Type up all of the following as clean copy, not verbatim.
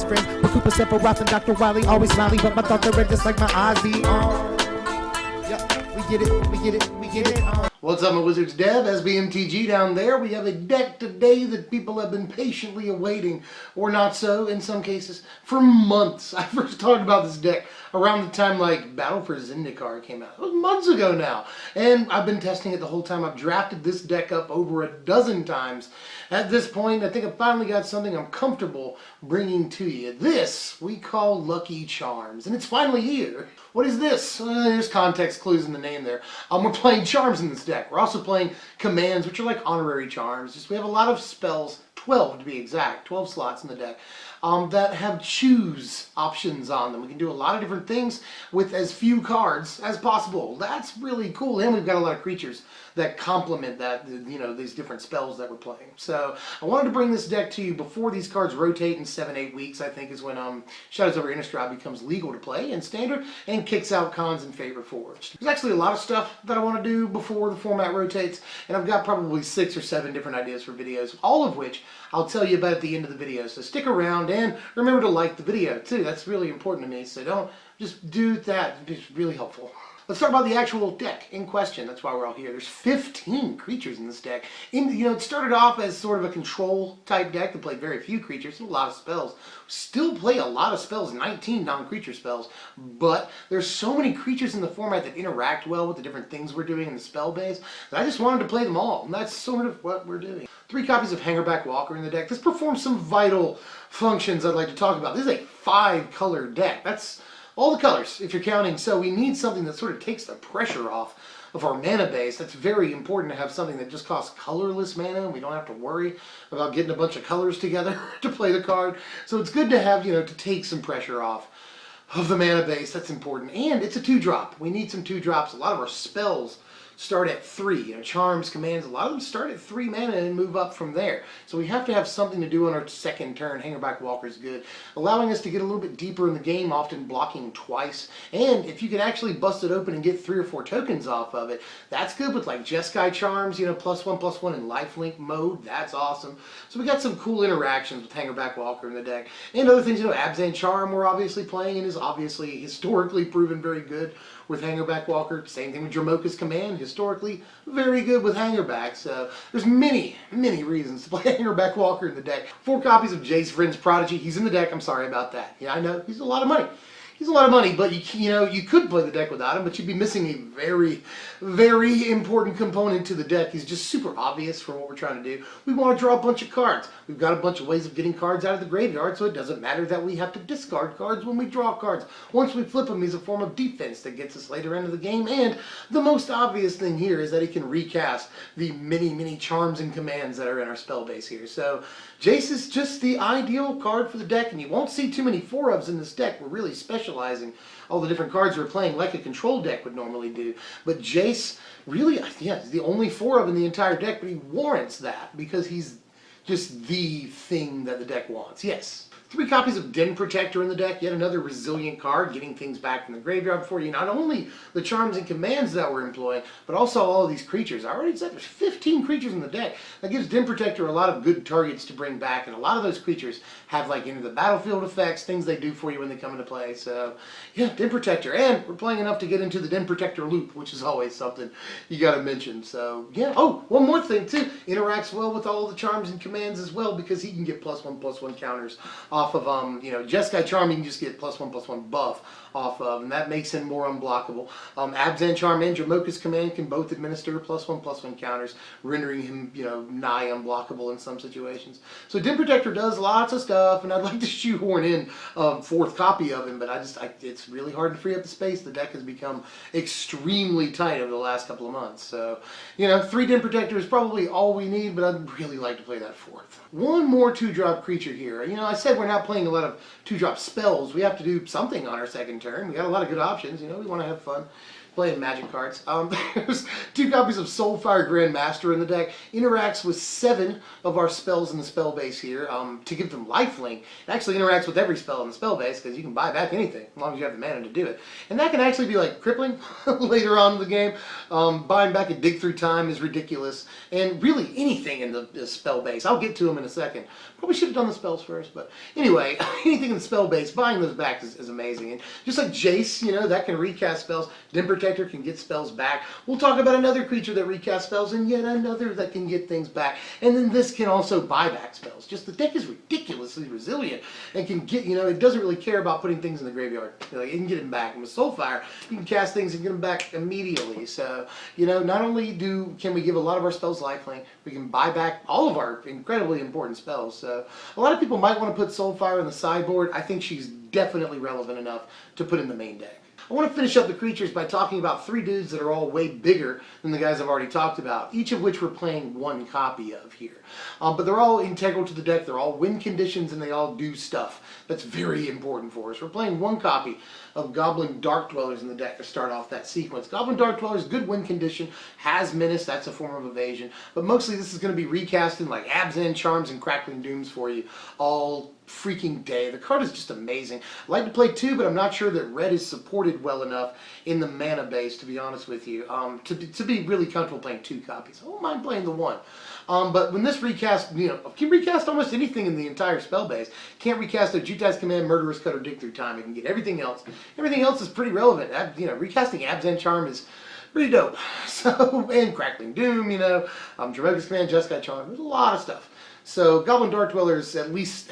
best friends. But Cooper, Sephiroth, and Dr. Wily always smiley, but my thoughts are red just like my eyes be on. Yeah, we get it, we get it, we get it on. What's up, my Wizards Dev? SBMTG down there. We have a deck today that people have been patiently awaiting, or not so in some cases, for months. I first talked about this deck around the time like Battle for Zendikar came out. It was months ago now. And I've been testing it the whole time. I've drafted this deck up over a dozen times. At this point, I think I've finally got something I'm comfortable bringing to you. This we call Lucky Charms, and it's finally here. What is this? There's context clues in the name there. We're playing charms in this deck. We're also playing commands, which are like honorary charms. Just we have a lot of spells, 12 to be exact, 12 slots in the deck, that have choose options on them. We can do a lot of different things with as few cards as possible. That's really cool. And we've got a lot of creatures that complement that, you know, these different spells that we're playing. So I wanted to bring this deck to you before these cards rotate in 7-8 weeks, I think, is when Shadows over Innistrad becomes legal to play in Standard and kicks out cons in favor Forged. There's actually a lot of stuff that I want to do before the format rotates, and I've got probably 6 or 7 different ideas for videos, all of which I'll tell you about at the end of the video. So stick around and remember to like the video too. That's really important to me, so don't just do that. It's really helpful. Let's talk about the actual deck in question. That's why we're all here. There's 15 creatures in this deck. It started off as sort of a control type deck that played very few creatures, a lot of spells. Still play a lot of spells, 19 non-creature spells, but there's so many creatures in the format that interact well with the different things we're doing in the spell base that I just wanted to play them all, and that's sort of what we're doing. 3 copies of Hangarback Walker in the deck. This performs some vital functions I'd like to talk about. This is a 5-color deck. That's all the colors, if you're counting. So we need something that sort of takes the pressure off of our mana base. That's very important to have something that just costs colorless mana, and we don't have to worry about getting a bunch of colors together to play the card. So it's good to have, you know, to take some pressure off of the mana base. That's important. And it's a 2-drop. We need some 2-drops. A lot of our spells start at 3. You know, charms, commands, a lot of them start at 3 mana and move up from there. So we have to have something to do on our second turn. Hangarback Walker is good, allowing us to get a little bit deeper in the game, often blocking twice. And if you can actually bust it open and get 3 or 4 tokens off of it, that's good with like Jeskai Charms, you know, +1/+1 in lifelink mode. That's awesome. So we got some cool interactions with Hangarback Walker in the deck. And other things, you know, Abzan Charm we're obviously playing and is obviously historically proven very good with Hangarback Walker. Same thing with Dromoka's command, historically very good with Hangarback. So there's many, many reasons to play Hangarback Walker in the deck. 4 copies of Jace, Vryn's Prodigy. He's in the deck. I'm sorry about that. Yeah, I know. He's a lot of money. He's a lot of money, but you could play the deck without him, but you'd be missing a very, very important component to the deck. He's just super obvious for what we're trying to do. We want to draw a bunch of cards. We've got a bunch of ways of getting cards out of the graveyard, so it doesn't matter that we have to discard cards when we draw cards. Once we flip him, he's a form of defense that gets us later into the game, and the most obvious thing here is that he can recast the many, many charms and commands that are in our spell base here. So Jace is just the ideal card for the deck, and you won't see too many 4-ofs in this deck. We're really specializing all the different cards we're playing like a control deck would normally do. But Jace, really, yeah, he's the only 4-of in the entire deck, but he warrants that because he's just the thing that the deck wants. Yes. 3 copies of Den Protector in the deck, yet another resilient card, getting things back from the graveyard for you. Not only the charms and commands that we're employing, but also all of these creatures. I already said there's 15 creatures in the deck. That gives Den Protector a lot of good targets to bring back, and a lot of those creatures have like into the battlefield effects, things they do for you when they come into play. So yeah, Den Protector, and we're playing enough to get into the Den Protector loop, which is always something you gotta mention. So yeah, oh, one more thing too, interacts well with all the charms and commands as well, because he can get +1/+1 counters off of Jeskai Charm. You can just get +1/+1 buff off of, and that makes him more unblockable. Abzan Charm and Dromoka's command can both administer +1/+1 counters, rendering him, you know, nigh unblockable in some situations. So Den Protector does lots of stuff, and I'd like to shoehorn in a 4th copy of him, but it's really hard to free up the space. The deck has become extremely tight over the last couple of months. So, you know, 3 Den Protector is probably all we need, but I'd really like to play that 4th. One more 2-drop creature here. You know, I said we're not playing a lot of 2-drop spells. We have to do something on our second turn. We got a lot of good options. You know, we want to have fun. playing Magic cards. There's 2 copies of Soulfire Grand Master in the deck. Interacts with 7 of our spells in the spell base here to give them lifelink. It actually interacts with every spell in the spell base because you can buy back anything as long as you have the mana to do it. And that can actually be like crippling later on in the game. Buying back a Dig Through Time is ridiculous. And really anything in the spell base. I'll get to them in a second. Probably should have done the spells first, but anyway, anything in the spell base, buying those back is amazing. And just like Jace, you know, that can recast spells. Den Protector can get spells back. We'll talk about another creature that recasts spells, and yet another that can get things back. And then this can also buy back spells. Just the deck is ridiculously resilient and can get, you know, it doesn't really care about putting things in the graveyard. You know, you can get them back. And with Soulfire, you can cast things and get them back immediately. So, you know, not only can we give a lot of our spells lifelink, we can buy back all of our incredibly important spells. So a lot of people might want to put Soulfire in the sideboard. I think she's definitely relevant enough to put in the main deck. I want to finish up the creatures by talking about 3 dudes that are all way bigger than the guys I've already talked about, each of which we're playing 1 copy of here. But they're all integral to the deck, they're all win conditions, and they all do stuff that's very important for us. We're playing 1 copy of Goblin Dark-Dwellers in the deck to start off that sequence. Goblin Dark-Dwellers, good win condition, has menace, that's a form of evasion, but mostly this is going to be recasting like Abzan Charms and Crackling Dooms for you all freaking day. The card is just amazing. I like to play 2, but I'm not sure that red is supported well enough in the mana base, to be honest with you, to be really comfortable playing 2 copies. I don't mind playing the 1. But when this recast, you know, can recast almost anything in the entire spell base. Can't recast Ojutai's Command, Murderous Cut, or Dig Through Time. It can get everything else. Everything else is pretty relevant. You know, recasting Abzan Charm is pretty dope. So, and Crackling Doom, you know, Dromoka's Command, Jeskai Charm. There's a lot of stuff. So Goblin Dark-Dwellers, at least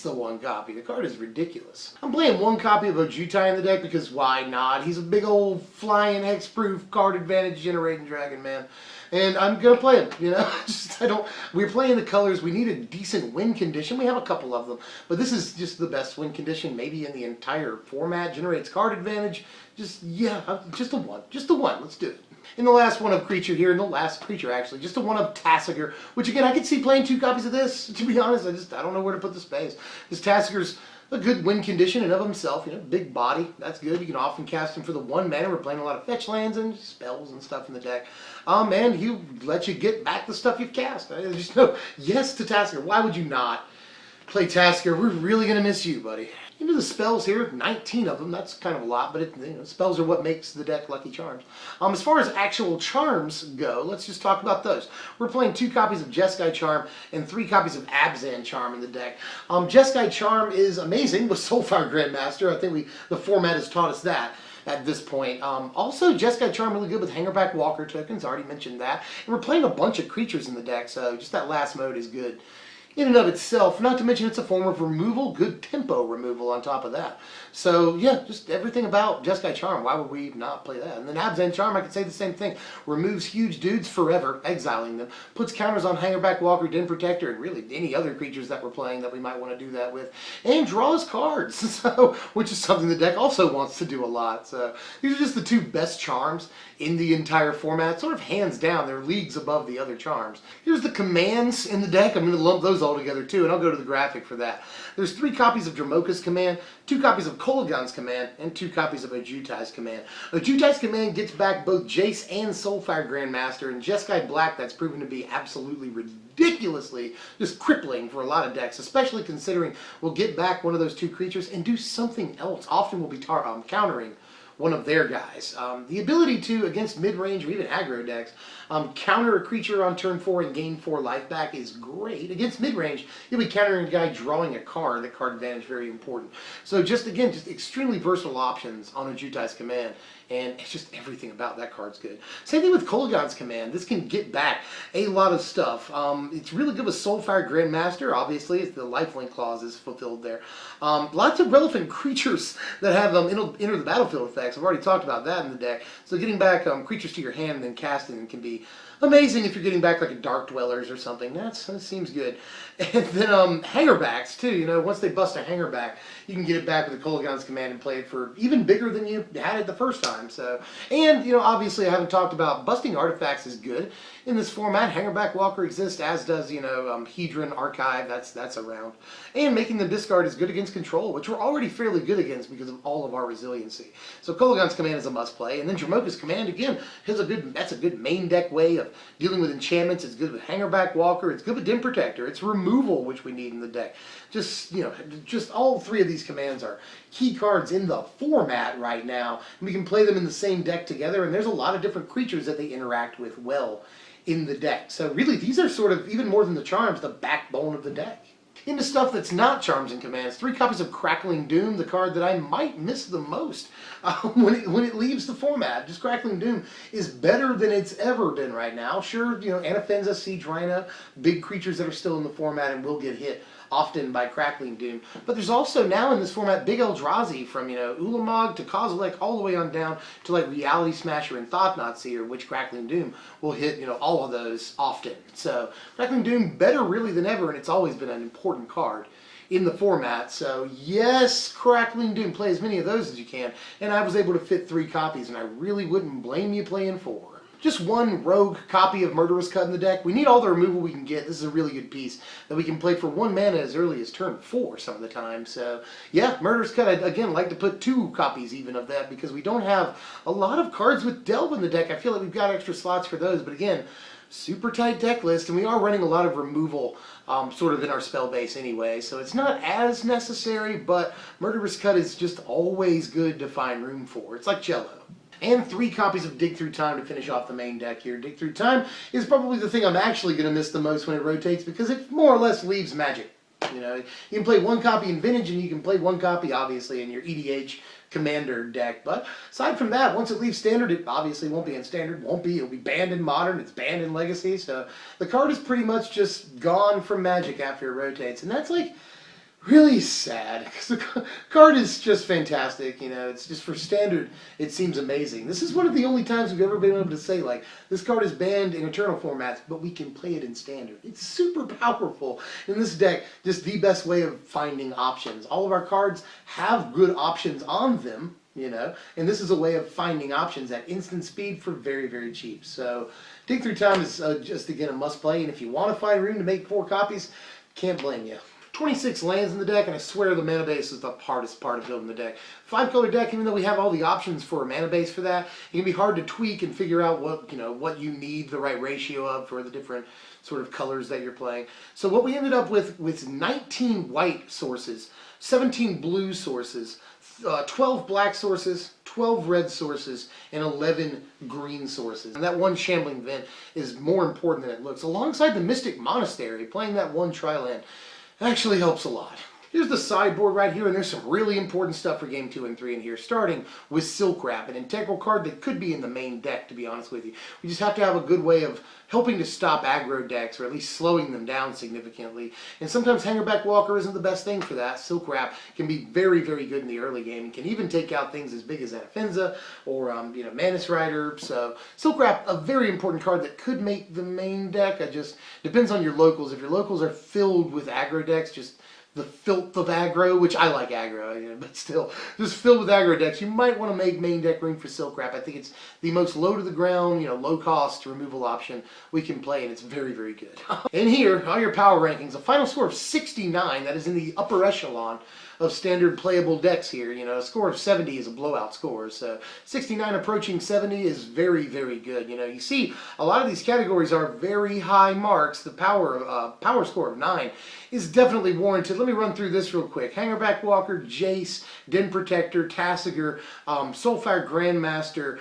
the 1 copy. The card is ridiculous. I'm playing 1 copy of Ojutai in the deck because why not? He's a big old flying hexproof card advantage generating dragon, man. And I'm gonna play him, you know. We're playing the colors. We need a decent win condition. We have a couple of them, but this is just the best win condition maybe in the entire format. Generates card advantage. Just the one. Let's do it. In the last one of creature here, in the last creature actually, just a one of Tasigur, which again I could see playing 2 copies of this. To be honest, I don't know where to put the space. This Tasigur's a good win condition in of himself, you know, big body, that's good. You can often cast him for the 1 mana. We're playing a lot of fetch lands and spells and stuff in the deck. And he'll let you get back the stuff you've cast. There's just no yes to Tasigur. Why would you not play Tasigur? We're really going to miss you, buddy. Into the spells here, 19 of them. That's kind of a lot, but you know, spells are what makes the deck Lucky Charms. As far as actual charms go, let's just talk about those. We're playing 2 copies of Jeskai Charm and 3 copies of Abzan Charm in the deck. Jeskai Charm is amazing with Soulfire Grand Master. I think the format has taught us that at this point. Also, Jeskai Charm really good with Hangarback Walker tokens. Already mentioned that. And we're playing a bunch of creatures in the deck, so just that last mode is good in and of itself, not to mention it's a form of removal, good tempo removal on top of that. So yeah, just everything about Jeskai Charm, why would we not play that? And then Abzan Charm, I could say the same thing. Removes huge dudes forever, exiling them. Puts counters on Hangarback Walker, Den Protector, and really any other creatures that we're playing that we might want to do that with. And draws cards, so, which is something the deck also wants to do a lot. So these are just the 2 best charms in the entire format, sort of hands down. They're leagues above the other charms. Here's the commands in the deck. I'm going to lump those all together too, and I'll go to the graphic for that. There's 3 copies of Dromoka's Command, 2 copies of Kolaghan's Command, and 2 copies of Ojutai's Command. Ojutai's Command gets back both Jace and Soulfire Grand Master, and Jeskai Black, that's proven to be absolutely ridiculously just crippling for a lot of decks, especially considering we'll get back one of those 2 creatures and do something else. Often we'll be countering one of their guys. The ability to, against mid-range or even aggro decks, counter a creature on turn 4 and gain 4 life back is great. Against mid-range, you'll be countering a guy drawing a card. That card advantage is very important. So just extremely versatile options on Ojutai's Command. And it's just everything about that card's good. Same thing with Kolaghan's Command. This can get back a lot of stuff. It's really good with Soulfire Grand Master. Obviously, it's the lifelink clause is fulfilled there. Lots of relevant creatures that have enter the battlefield effects. I've already talked about that in the deck. So getting back creatures to your hand and then casting them can be amazing if you're getting back like a Dark-Dwellers or something. That seems good. And then Hangarbacks too. You know, once they bust a Hangarback, you can get it back with the Kolaghan's Command and play it for even bigger than you had it the first time. So, and you know, obviously I haven't talked about busting artifacts is good. in this format. Hangarback Walker exists, as does, Hedron Archive, that's around. And making them discard is good against control, which we're already fairly good against because of all of our resiliency. So Kolaghan's command is a must play, and then Dromoka's command, again, that's a good main deck way of dealing with enchantments. It's good with Hangarback Walker, it's good with Dim Protector, it's removal, which we need in the deck. Just all three of these commands are key cards in the format right now, and we can play them in the same deck together, and there's a lot of different creatures that they interact with well in the deck. So really, these are sort of, even more than the charms, the backbone of the deck. Into stuff that's not charms and commands, 3 copies of Crackling Doom, the card that I might miss the most when it leaves the format. Just Crackling Doom is better than it's ever been right now. Sure, Anafenza, Siege Rhino, big creatures that are still in the format and will get hit often by Crackling Doom. But there's also now in this format Big Eldrazi from, Ulamog to Kozilek all the way on down to like Reality Smasher and Thought-Knot Seer, which Crackling Doom will hit, all of those often. So Crackling Doom better really than ever, and it's always been an important card in the format. So yes, Crackling Doom, play as many of those as you can. And I was able to fit 3 copies, and I really wouldn't blame you playing 4. Just 1 rogue copy of Murderous Cut in the deck. We need all the removal we can get. This is a really good piece that we can play for 1 mana as early as turn 4 some of the time. So yeah, Murderous Cut, I'd again like to put 2 copies even of that because we don't have a lot of cards with Delve in the deck. I feel like we've got extra slots for those, but again, super tight deck list, and we are running a lot of removal sort of in our spell base anyway, so it's not as necessary, but Murderous Cut is just always good to find room for. It's like Jello. And 3 copies of Dig Through Time to finish off the main deck here. Dig Through Time is probably the thing I'm actually going to miss the most when it rotates because it more or less leaves magic. You can play 1 copy in Vintage and you can play 1 copy obviously in your EDH Commander deck. But aside from that, once it leaves Standard, it obviously won't be in Standard, it'll be banned in Modern, it's banned in Legacy. So the card is pretty much just gone from Magic after it rotates. And that's like really sad because the card is just fantastic. It's just for Standard, it seems amazing. This is one of the only times we've ever been able to say, like, this card is banned in Eternal formats, but we can play it in Standard. It's super powerful in this deck, just the best way of finding options. All of our cards have good options on them, and this is a way of finding options at instant speed for very, very cheap. So Dig Through Time is just, again, a must play, and if you want to find room to make 4 copies, can't blame you. 26 lands in the deck, and I swear the mana base is the hardest part of building the deck. 5-color deck, even though we have all the options for a mana base for that, it can be hard to tweak and figure out what you need the right ratio of for the different sort of colors that you're playing. So what we ended up with 19 white sources, 17 blue sources, 12 black sources, 12 red sources, and 11 green sources. And that 1 Shambling Vent is more important than it looks. Alongside the Mystic Monastery, playing that 1 tri-land actually helps a lot. Here's the sideboard right here, and there's some really important stuff for Game 2 and 3 in here, starting with Silk Wrap, an integral card that could be in the main deck, to be honest with you. We just have to have a good way of helping to stop aggro decks, or at least slowing them down significantly. And sometimes Hangarback Walker isn't the best thing for that. Silk Wrap can be very, very good in the early game, and can even take out things as big as Anafenza, or Manus Rider. So Silk Wrap, a very important card that could make the main deck. It just depends on your locals. If your locals are filled with aggro decks, just the filth of aggro, which I like aggro, but still, just filled with aggro decks, you might want to make main deck room for Silk Wrap. I think it's the most low to the ground, low cost removal option we can play, and it's very, very good. And here are your power rankings. A final score of 69, that is in the upper echelon of standard playable decks here. A score of 70 is a blowout score, so 69 approaching 70 is very, very good. You see a lot of these categories are very high marks. The power score of 9 is definitely warranted. Let me run through this real quick. Hangarback Walker, Jace, Den Protector, Tasigur, Soulfire Grand Master,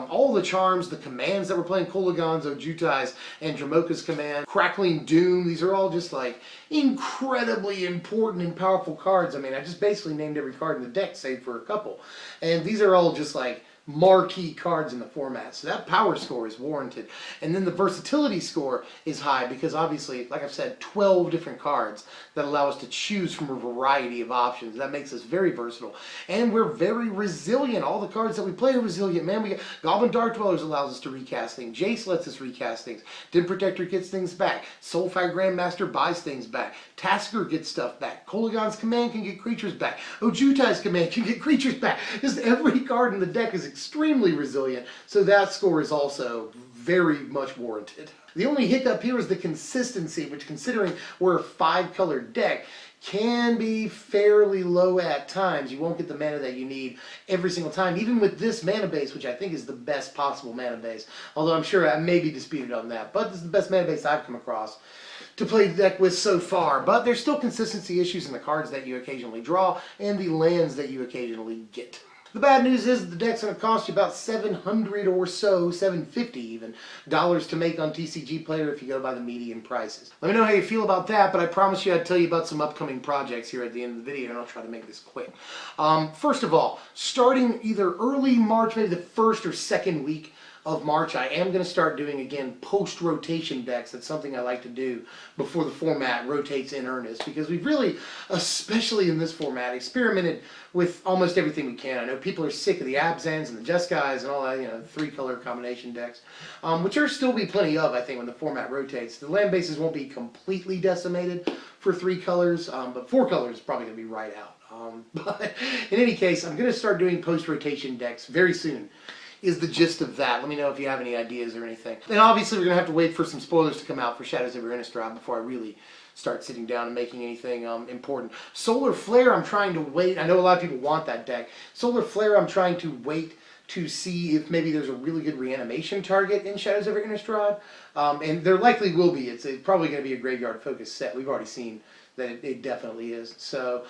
all the charms, the commands that we're playing, Kolaghan's, Ojutai's, and Dromoka's command, Crackling Doom. These are all just like incredibly important and powerful cards. I mean, I just basically named every card in the deck save for a couple. And these are all just like marquee cards in the format. So that power score is warranted. And then the versatility score is high because obviously, like I've said, 12 different cards that allow us to choose from a variety of options. That makes us very versatile. And we're very resilient. All the cards that we play are resilient. Man, we got Goblin Dark-Dwellers allows us to recast things. Jace lets us recast things. Den Protector gets things back. Soulfire Grand Master buys things back. Tasigur gets stuff back. Kolaghan's command can get creatures back. Ojutai's command can get creatures back. Just every card in the deck is extremely resilient, so that score is also very much warranted. The only hiccup here is the consistency, which considering we're a 5-color deck, can be fairly low at times. You won't get the mana that you need every single time, even with this mana base, which I think is the best possible mana base. Although I'm sure I may be disputed on that, but this is the best mana base I've come across to play the deck with so far. But there's still consistency issues in the cards that you occasionally draw and the lands that you occasionally get. The bad news is the deck's going to cost you about $700 or so, $750 even, to make on TCG Player if you go by the median prices. Let me know how you feel about that, but I promise you I'd tell you about some upcoming projects here at the end of the video, and I'll try to make this quick. First of all, starting either early March, maybe the first or second week of March, I am going to start doing, again, post-rotation decks. That's something I like to do before the format rotates in earnest, because we've really, especially in this format, experimented with almost everything we can. I know people are sick of the Abzans and the Jeskais and all that, you know, 3-color combination decks, which there still be plenty of, I think, when the format rotates. The land bases won't be completely decimated for 3 colors, but 4 colors is probably going to be right out. But in any case, I'm going to start doing post-rotation decks very soon, is the gist of that. Let me know if you have any ideas or anything. And obviously we're going to have to wait for some spoilers to come out for Shadows over Innistrad before I really start sitting down and making anything important. Solar Flare, I'm trying to wait. I know a lot of people want that deck. Solar Flare, I'm trying to wait to see if maybe there's a really good reanimation target in Shadows over Innistrad. And there likely will be. It's probably going to be a graveyard-focused set. We've already seen that it definitely is. So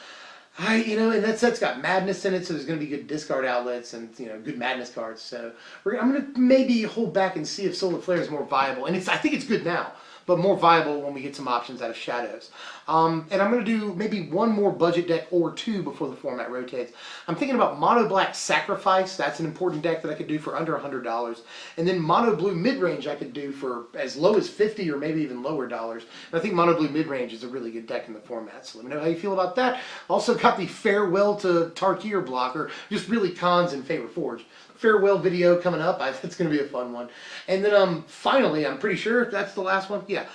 and that set's got Madness in it, so there's going to be good discard outlets and, good Madness cards. So I'm going to maybe hold back and see if Solar Flare is more viable. And I think it's good now, but more viable when we get some options out of Shadows. And I'm going to do maybe one more budget deck or 2 before the format rotates. I'm thinking about Mono Black Sacrifice. That's an important deck that I could do for under $100. And then Mono Blue Midrange I could do for as low as $50 or maybe even lower dollars. And I think Mono Blue Midrange is a really good deck in the format. So let me know how you feel about that. Also got the Farewell to Tarkir blocker. Just really cons in favor Forge. Farewell video coming up. It's going to be a fun one. And then finally, I'm pretty sure that's the last one. Yeah.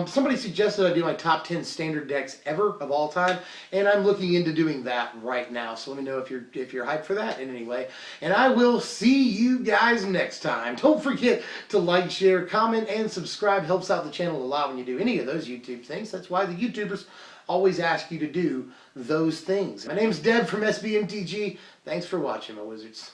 Somebody suggested I do my top 10 standard decks ever of all time, and I'm looking into doing that right now. So let me know if you're hyped for that in any way. And I will see you guys next time. Don't forget to like, share, comment, and subscribe. Helps out the channel a lot when you do any of those YouTube things. That's why the YouTubers always ask you to do those things. My name's Deb from SBMTG. Thanks for watching, my wizards.